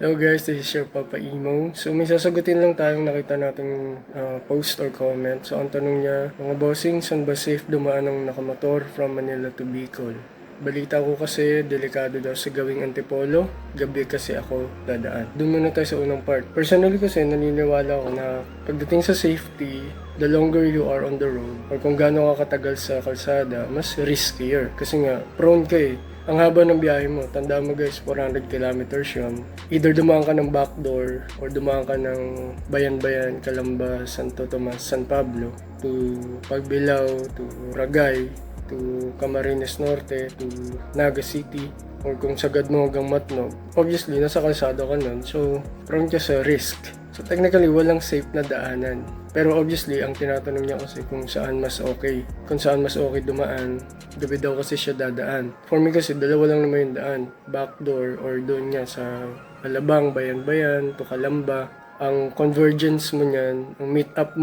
Hello guys, this is your Papa Emo. So may sasagutin lang tayong nakita nating post or comment. So ang tanong niya, mga bossing, saan ba safe dumaan ng nakamotor from Manila to Bicol? Balita ko kasi delikado daw sa gawing Antipolo, gabi kasi ako dadaan. Doon muna tayo sa unang part. Personally kasi naniniwala ako na pagdating sa safety, the longer you are on the road or kung gaano ka katagal sa kalsada, mas riskier. Kasi nga, prone ka eh. Ang haba ng biyahe mo, tandaan mo guys, 400 kilometers yun. Either dumaan ka ng backdoor or dumaan ka ng Bayan-Bayan, Calamba, Santo Tomas, San Pablo to Pagbilao, to Ragay, to Camarines Norte, to Naga City, or kung sagad mo hanggang Matnog. Obviously, nasa kalsada ka nun, so prone ka sa risk. So technically, walang safe na daanan. Pero obviously, ang tinatanong niya kasi kung saan mas okay. Kung saan mas okay dumaan, gabi daw kasi siya dadaan. For me kasi, dalawa lang naman yung daan. Backdoor or doon niya sa Alabang, Bayan-Bayan, to Calamba. Ang convergence mo niyan, ang meet up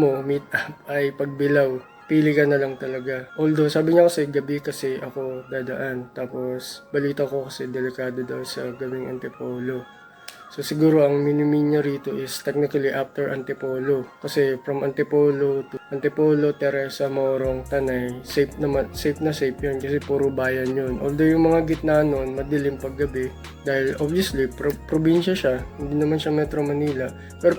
ay Pagbilao. Pili ka na lang talaga. Although, sabi niya kasi, gabi kasi ako dadaan. Tapos, balita ko kasi delikado daw sa gawing Antipolo. So siguro ang mini-mean niya rito is technically after Antipolo. Kasi from Antipolo to Antipolo, Teresa, Morong, Tanay, safe na safe yun kasi puro bayan yun. Although yung mga gitna nun, madilim paggabi dahil obviously probinsya siya, hindi naman siya Metro Manila. Pero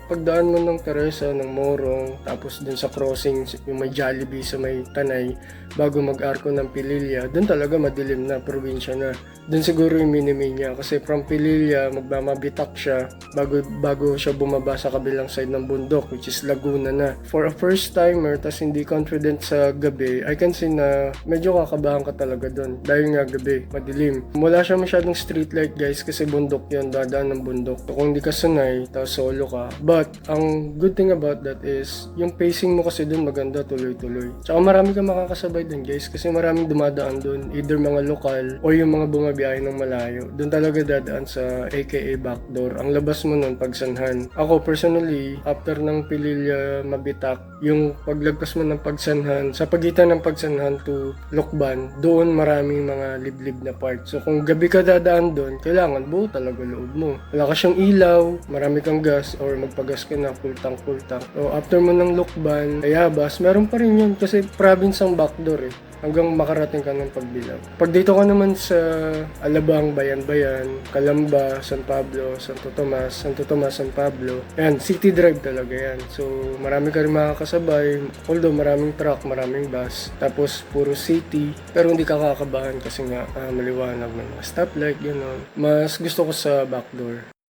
pagdaan mo ng Teresa, ng Morong, tapos dun sa crossing, yung may Jollibee sa may Tanay, bago mag-arko ng Pililya, dun talaga madilim na, probinsya na. Dun siguro yung mini-mean niya kasi from Pililya, magmamabitak siya bago siya bumaba sa kabilang side ng bundok, which is Laguna na. For a first timer, tas hindi confident sa gabi, I can say na medyo kakabahan ka talaga dun. Dahil nga gabi, madilim. Wala siya masyadong street light guys kasi bundok yun, dadaan ng bundok. So, kung di ka sanay, tapos solo ka. But, ang good thing about that is, yung pacing mo kasi dun maganda, tuloy-tuloy. Tsaka marami kang makakasabay dun guys kasi maraming dumadaan dun. Either mga lokal or yung mga bumabiyahe ng malayo. Dun talaga dadaan sa aka backdoor. Ang labas mo nun pagsanhan. Ako personally, after ng Pililya mabitak, yung paglagpas mo ng pagsanhan, sa pagitan ng pagsanhan to Lokban, doon maraming mga liblib na part. So kung gabi ka dadaan doon, kailangan buo talaga loob mo. Wala ka siyang ilaw, marami kang gas, or magpagas ka na kultang-kultang. So after mo ng Lokban, Ayabas, meron pa rin yun kasi province ang backdoor eh. Hanggang makarating ka ng Pagbilao. Pag dito ka naman sa Alabang, Bayan-Bayan, Calamba, San Pablo, Santo Tomas, San Pablo, yan, city drive talaga yan. So, marami ka rin makakasabay. Although, maraming truck, maraming bus. Tapos, puro city. Pero hindi ka kakabahan kasi nga maliwanag, may mga stoplight, gano'n. Mas gusto ko sa backdoor.